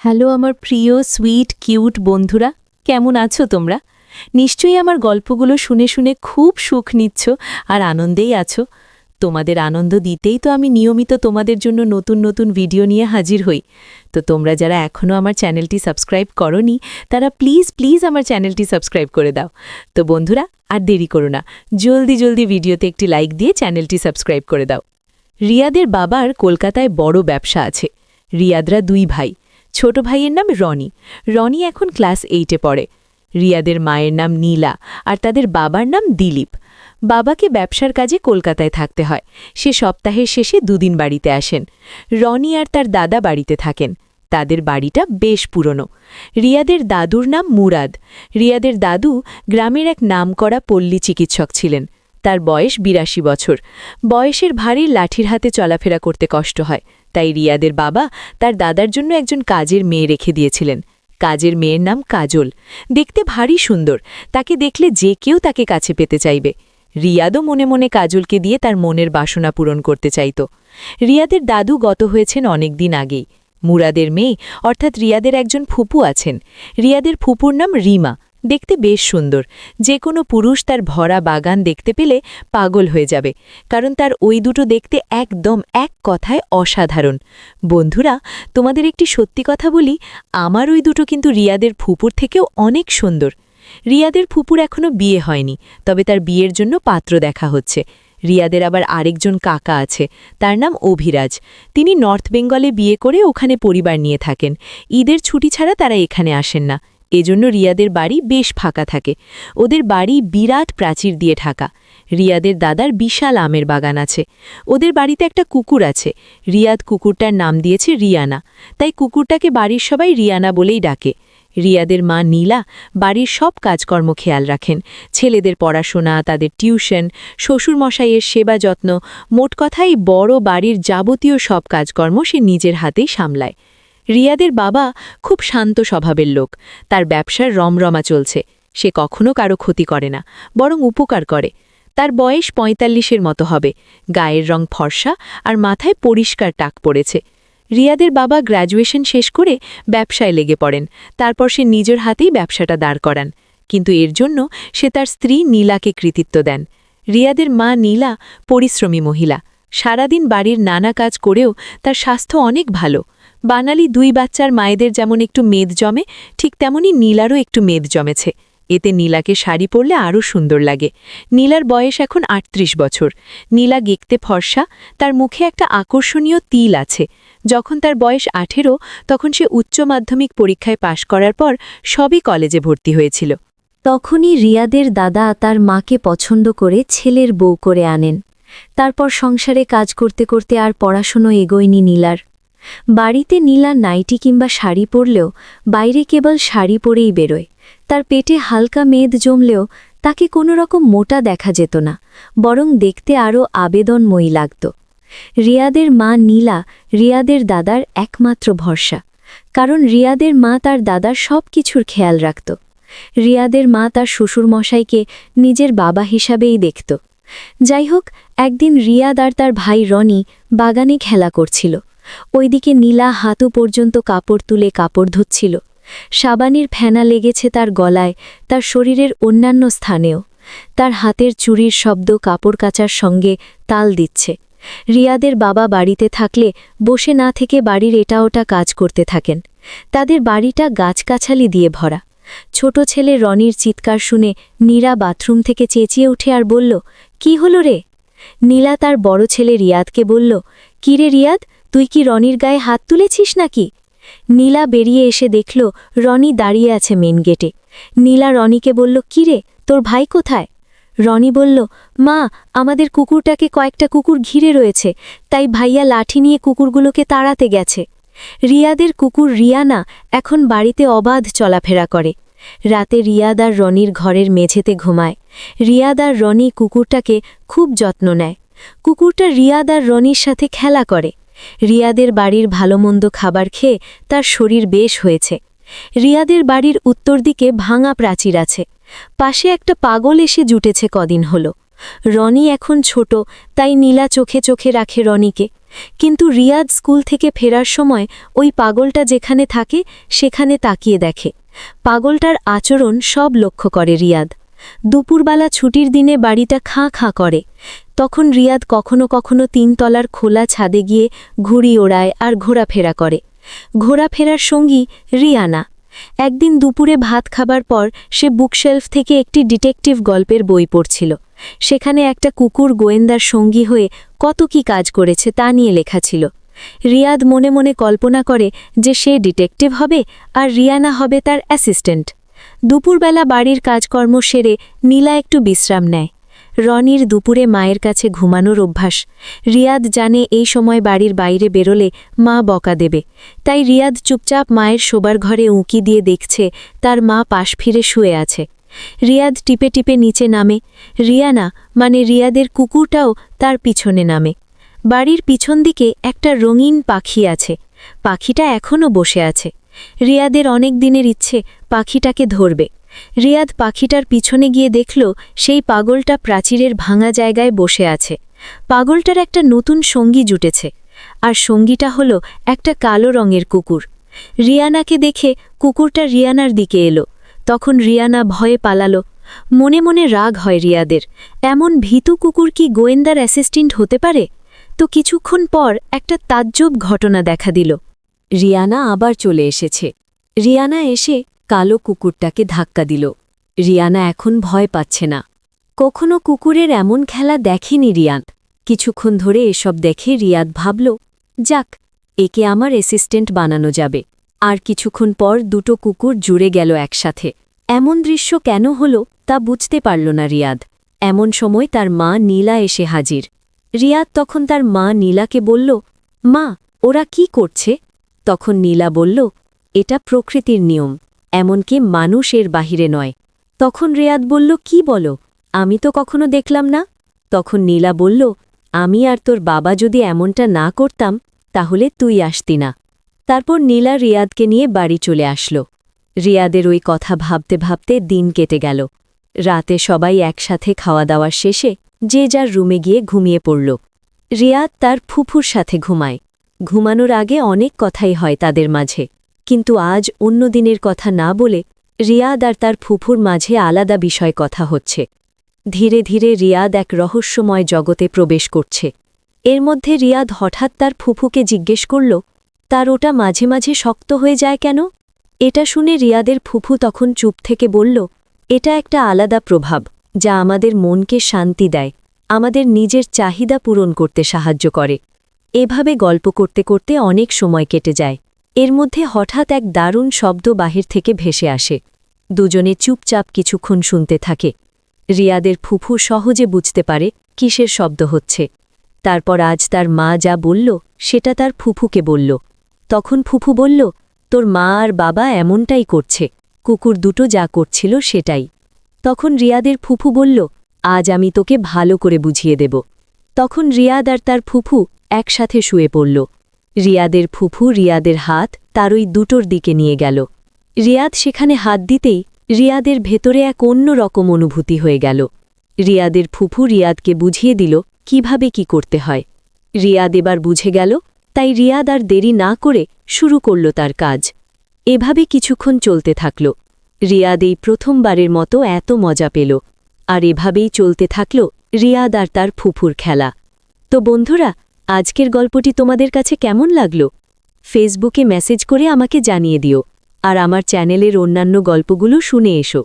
Hello আমার প্রিয় sweet cute বন্ধুরা, কেমন আছো তোমরা? নিশ্চয়ই আমার গল্পগুলো শুনে শুনে খুব সুখ নিচ্ছ আর আনন্দেই আছো। তোমাদের আনন্দ দিতেই তো আমি নিয়মিত তোমাদের জন্য নতুন নতুন ভিডিও নিয়ে হাজির হই। তো তোমরা যারা এখনও আমার চ্যানেলটি সাবস্ক্রাইব করোনি তারা প্লিজ প্লিজ আমার চ্যানেলটি সাবস্ক্রাইব করে দাও। তো বন্ধুরা, আর দেরি করো না, জলদি জলদি ভিডিওতে একটি লাইক দিয়ে চ্যানেলটি সাবস্ক্রাইব করে দাও। রিয়াদের বাবার কলকাতায় বড় ব্যবসা আছে। রিয়াদরা দুই ভাই। ছোট ভাইয়ের নাম রনি। রনি এখন ক্লাস 8-এ পড়ে। রিয়াদের মায়ের নাম নীলা আর তাদের বাবার নাম দিলীপ। বাবাকে ব্যবসার কাজে কলকাতায় থাকতে হয়। সে সপ্তাহের শেষে দুদিন বাড়িতে আসেন। রনি আর তার দাদা বাড়িতে থাকেন। তাদের বাড়িটা বেশ পুরনো। রিয়াদের দাদুর নাম মুরাদ। রিয়াদের দাদু গ্রামের এক নামকরা পল্লী চিকিৎসক ছিলেন। তার বয়স ৮২ বছর। বয়সের ভারী লাঠির হাতে চলাফেরা করতে কষ্ট হয়, তাই রিয়াদের বাবা তার দাদার জন্য একজন কাজের মেয়ে রেখে দিয়েছিলেন। কাজের মেয়ের নাম কাজল। দেখতে ভারী সুন্দর, তাকে দেখলে যে কেউ তাকে কাছে পেতে চাইবে। রিয়াদও মনে মনে কাজলকে দিয়ে তার মনের বাসনা পূরণ করতে চাইত। রিয়াদের দাদু গত হয়েছেন অনেক দিন আগেই। মুরাদের মেয়ে অর্থাৎ রিয়াদের একজন ফুপু আছেন। রিয়াদের ফুপুর নাম রিমা। দেখতে বেশ সুন্দর। যে কোনো পুরুষ তার ভরা বাগান দেখতে পেলে পাগল হয়ে যাবে, কারণ তার ওই দুটো দেখতে একদম এক কথায় অসাধারণ। বন্ধুরা, তোমাদের একটি সত্যি কথা বলি, আমার ওই দুটো কিন্তু রিয়াদের ফুপুর থেকেও অনেক সুন্দর। রিয়াদের ফুপুর এখনও বিয়ে হয়নি, তবে তার বিয়ের জন্য পাত্র দেখা হচ্ছে। রিয়াদের আবার আরেকজন কাকা আছে, তার নাম অভিরাজ। তিনি নর্থ বেঙ্গলে বিয়ে করে ওখানে পরিবার নিয়ে থাকেন। ঈদের ছুটি ছাড়া তারা এখানে আসেন না। এজন্য রিয়াদের বাড়ি বেশ ফাঁকা থাকে। ওদের বাড়ি বিরাট প্রাচীর দিয়ে ঢাকা। রিয়াদের দাদার বিশাল আমের বাগান আছে। ওদের বাড়িতে একটা কুকুর আছে। রিয়াদ কুকুরটার নাম দিয়েছে রিয়ানা, তাই কুকুরটাকে বাড়ির সবাই রিয়ানা বলেই ডাকে। রিয়াদের মা নীলা বাড়ির সব কাজকর্ম খেয়াল রাখেন। ছেলেদের পড়াশোনা, তাদের টিউশন, শ্বশুরমশাইয়ের সেবা যত্ন, মোট কথাই বড় বাড়ির যাবতীয় সব কাজকর্ম সে নিজের হাতেই সামলায়। রিয়াদের বাবা খুব শান্ত স্বভাবের লোক। তার ব্যবসার রমরমা চলছে। সে কখনো কারো ক্ষতি করে না, বরং উপকার করে। তার বয়স ৪৫-এর মতো হবে। গায়ের রং ফর্সা আর মাথায় পরিষ্কার টাক পড়েছে। রিয়াদের বাবা গ্র্যাজুয়েশন শেষ করে ব্যবসায় লেগে পড়েন। তারপর সে নিজের হাতেই ব্যবসাটা দাঁড় করান, কিন্তু এর জন্য সে তার স্ত্রী নীলাকে কৃতিত্ব দেন। রিয়াদের মা নীলা পরিশ্রমী মহিলা। সারাদিন বাড়ির নানা কাজ করেও তার স্বাস্থ্য অনেক ভালো। বাঙালি দুই বাচ্চার মায়েদের যেমন একটু মেদ জমে, ঠিক তেমনি নীলারও একটু মেদ জমেছে। এতে নীলাকে শাড়ি পরলে আরও সুন্দর লাগে। নীলার বয়স এখন ৩৮ বছর। নীলা দেখতে ফর্সা, তার মুখে একটা আকর্ষণীয় তিল আছে। যখন তার বয়স ১৮, তখন সে উচ্চ মাধ্যমিক পরীক্ষায় পাশ করার পর সবই কলেজে ভর্তি হয়েছিল। তখনই রিয়াদের দাদা তার মাকে পছন্দ করে ছেলের বউ করে আনেন। তারপর সংসারে কাজ করতে করতে আর পড়াশুনো এগোয়নি নীলার। বাড়িতে নীলা নাইটি কিংবা শাড়ি পরলেও বাইরে কেবল শাড়ি পরেই বেরোয়। তার পেটে হালকা মেদ জমলেও তাকে কোনো রকম মোটা দেখা যেত না, বরং দেখতে আরও আবেদনময়ী লাগত। রিয়াদের মা নীলা রিয়াদের দাদার একমাত্র ভরসা, কারণ রিয়াদের মা তার দাদার সব কিছুর খেয়াল রাখত। রিয়াদের মা তার শ্বশুরমশাইকে নিজের বাবা হিসাবেই দেখত। যাই হোক, একদিন রিয়াদ আর তার ভাই রনি বাগানে খেলা করছিল। ওইদিকে নীলা হাঁটু পর্যন্ত কাপড় তুলে কাপড় ধুচ্ছিল। সাবানের ফেনা লেগেছে তার গলায়, তার শরীরের অন্যান্য স্থানেও। তার হাতের চুরির শব্দ কাপড় কাচার সঙ্গে তাল দিচ্ছে। রিয়াদের বাবা বাড়িতে থাকলে বসে না থেকে বাড়ির এটা ওটা কাজ করতে থাকেন। তাদের বাড়িটা গাছগাছালি দিয়ে ভরা। ছোট ছেলে রনির চিৎকার শুনে নীরা বাথরুম থেকে চেঁচিয়ে উঠে আর বলল, কি হলো রে? নীলা তার বড় ছেলে রিয়াদকে বলল, কি রে রিয়াদ, তুই কি রনির গায়ে হাত তুলেছিস নাকি? নীলা বেরিয়ে এসে দেখল রনি দাঁড়িয়ে আছে মেন গেটে। নীলা রনিকে বলল, কি রে, তোর ভাই কোথায়? রনি বলল, মা, আমাদের কুকুরটাকে কয়েকটা কুকুর ঘিরে রয়েছে, তাই ভাইয়া লাঠি নিয়ে কুকুরগুলোকে তাড়াতে গেছে। রিয়াদের কুকুর রিয়ানা এখন বাড়িতে অবাধ চলাফেরা করে। রাতে রিয়াদ আর রনির ঘরের মেঝেতে ঘুমায়। রিয়াদ আর রনি কুকুরটাকে খুব যত্ন নেয়। কুকুরটা রিয়াদ আর রনির সাথে খেলা করে। রিয়াদের বাড়ির ভালোমন্দ খাবার খেয়ে তার শরীর বেশ হয়েছে। রিয়াদের বাড়ির উত্তর দিকে ভাঙা প্রাচীর আছে। পাশে একটা পাগল এসে জুটেছে কদিন হল। রনি এখন ছোট, তাই নীলা চোখে চোখে রাখে রনিকে। কিন্তু রিয়াদ স্কুল থেকে ফেরার সময় ওই পাগলটা যেখানে থাকে সেখানে তাকিয়ে দেখে। পাগলটার আচরণ সব লক্ষ্য করে রিয়াদ। দুপুরবেলা ছুটির দিনে বাড়িটা খাঁ খাঁ করে। তখন রিয়াদ কখনো কখনো 3 তলার খোলা ছাদে গিয়ে ঘুড়ি ওড়ায় আর ঘোরাফেরা করে। ঘোরাফেরার সঙ্গী রিয়ানা। একদিন দুপুরে ভাত খাবার পর সে বুকশেলফ থেকে একটি ডিটেকটিভ গল্পের বই পড়ছিল। সেখানে একটা কুকুর গোয়েন্দার সঙ্গী হয়ে কত কি কাজ করেছে তা নিয়ে লেখা ছিল। রিয়াদ মনে মনে কল্পনা করে যে সে ডিটেকটিভ হবে আর রিয়ানা হবে তার অ্যাসিস্ট্যান্ট। দুপুরবেলা বাড়ির কাজকর্ম সেরে নীলা একটু বিশ্রাম নেয়। রনির দুপুরে মায়ের কাছে ঘুমানোর অভ্যাস। রিয়াদ জানে এই সময় বাড়ির বাইরে বেরোলে মা বকা দেবে, তাই রিয়াদ চুপচাপ মায়ের শোবার ঘরে উঁকি দিয়ে দেখছে তার মা পাশ ফিরে শুয়ে আছে। রিয়াদ টিপে টিপে নিচে নামে। রিয়ানা মানে রিয়াদের কুকুরটাও তার পিছনে নামে। বাড়ির পিছন দিকে একটা রঙিন পাখি আছে। পাখিটা এখনও বসে আছে। রিয়াদের অনেক দিনের ইচ্ছে পাখিটাকে ধরবে। রিয়াদ পাখিটার পিছনে গিয়ে দেখল সেই পাগলটা প্রাচীরের ভাঙা জায়গায় বসে আছে। পাগলটার একটা নতুন সঙ্গী জুটেছে, আর সঙ্গীটা হলো একটা কালো রঙের কুকুর। রিয়ানাকে দেখে কুকুরটা রিয়ানার দিকে এলো। তখন রিয়ানা ভয়ে পালালো। মনে মনে রাগ হয় রিয়াদের, এমন ভীতু কুকুর কি গোয়েন্দার অ্যাসিস্ট্যান্ট হতে পারে? তো কিছুক্ষণ পর একটা তাজ্জব ঘটনা দেখা দিল। রিয়ানা আবার চলে এসেছে। রিয়ানা এসে কালো কুকুরটাকে ধাক্কা দিল। রিয়ানা এখন ভয় পাচ্ছে না। কখনো কুকুরের এমন খেলা দেখেনি রিয়াদ। কিছুক্ষণ ধরে এসব দেখে রিয়াদ ভাবল, যাক, একে আমার অ্যাসিস্ট্যান্ট বানানো যাবে। আর কিছুক্ষণ পর দুটো কুকুর জুড়ে গেল একসাথে। এমন দৃশ্য কেন হলো তা বুঝতে পারল না রিয়াদ। এমন সময় তার মা নীলা এসে হাজির। রিয়াদ তখন তার মা নীলাকে বলল, মা, ওরা কি করছে? তখন নীলা বলল, এটা প্রকৃতির নিয়ম, এমনকি মানুষ এর বাহিরে নয়। তখন রিয়াদ বলল, কি বলো? আমি তো কখনো দেখলাম না। তখন নীলা বলল, আমি আর তোর বাবা যদি এমনটা না করতাম তাহলে তুই আসতি না। তারপর নীলা রিয়াদকে নিয়ে বাড়ি চলে আসলো। রিয়াদের ওই কথা ভাবতে ভাবতে দিন কেটে গেল। রাতে সবাই একসাথে খাওয়া দাওয়ার শেষে যে যার রুমে গিয়ে ঘুমিয়ে পড়ল। রিয়াদ তার ফুফুর সাথে ঘুমায়। ঘুমানোর আগে অনেক কথাই হয় তাদের মাঝে, কিন্তু আজ অন্য দিনের কথা না বলে রিয়াদ আর তার ফুফুর মাঝে আলাদা বিষয় কথা হচ্ছে। ধীরে ধীরে রিয়াদ এক রহস্যময় জগতে প্রবেশ করছে। এর মধ্যে রিয়াদ হঠাৎ তার ফুফুকে জিজ্ঞেস করল, তার ওটা মাঝে মাঝে শক্ত হয়ে যায় কেন? এটা শুনে রিয়াদের ফুফু তখন চুপ থেকে বলল, এটা একটা আলাদা প্রভাব যা আমাদের মনকে শান্তি দেয়, আমাদের নিজের চাহিদা পূরণ করতে সাহায্য করে। এভাবে গল্প করতে করতে অনেক সময় কেটে যায়। এর মধ্যে হঠাৎ এক দারুণ শব্দ বাহির থেকে ভেসে আসে। দুজনে চুপচাপ কিছুক্ষণ শুনতে থাকে। রিয়াদের ফুফু সহজে বুঝতে পারে কিসের শব্দ হচ্ছে। তারপর আজ তার মা যা বলল সেটা তার ফুফুকে বলল। তখন ফুফু বলল, তোর মা আর বাবা এমনটাই করছে, কুকুর দুটো যা করছিল সেটাই। তখন রিয়াদের ফুফু বলল, আজ আমি তোকে ভালো করে বুঝিয়ে দেব। তখন রিয়াদ আর তার ফুফু একসাথে শুয়ে পড়ল। রিয়াদের ফুফু রিয়াদের হাত তার ওই দুটোর দিকে নিয়ে গেল। রিয়াদ সেখানে হাত দিতেই রিয়াদের ভেতরে এক অন্য রকম অনুভূতি হয়ে গেল। রিয়াদের ফুফু রিয়াদকে বুঝিয়ে দিল কিভাবে কি করতে হয়। রিয়াদ এবার বুঝে গেল, তাই রিয়াদ আর দেরি না করে শুরু করল তার কাজ। এভাবে কিছুক্ষণ চলতে থাকল। রিয়াদ এই প্রথমবারের মতো এত মজা পেল। আর এভাবেই চলতে থাকল রিয়াদ আর তার ফুফুর খেলা। তো বন্ধুরা, আজকের গল্পটি তোমাদের কাছে কেমন লাগল? ফেসবুকে মেসেজ করে আমাকে জানিয়ে দিও। আর আমার চ্যানেলের অন্যান্য গল্পগুলো শুনে এসো।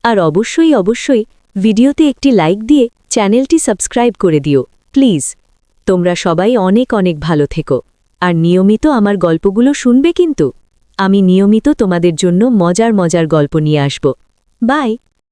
আর অবশ্যই অবশ্যই ভিডিওতে একটি লাইক দিয়ে চ্যানেলটি সাবস্ক্রাইব করে দিও প্লিজ। তোমরা সবাই অনেক অনেক ভালো থেকো। আর নিয়মিত আমার গল্পগুলো শুনবে কিন্তু। আমি নিয়মিত তোমাদের জন্য মজার মজার গল্প নিয়ে আসব। বাই।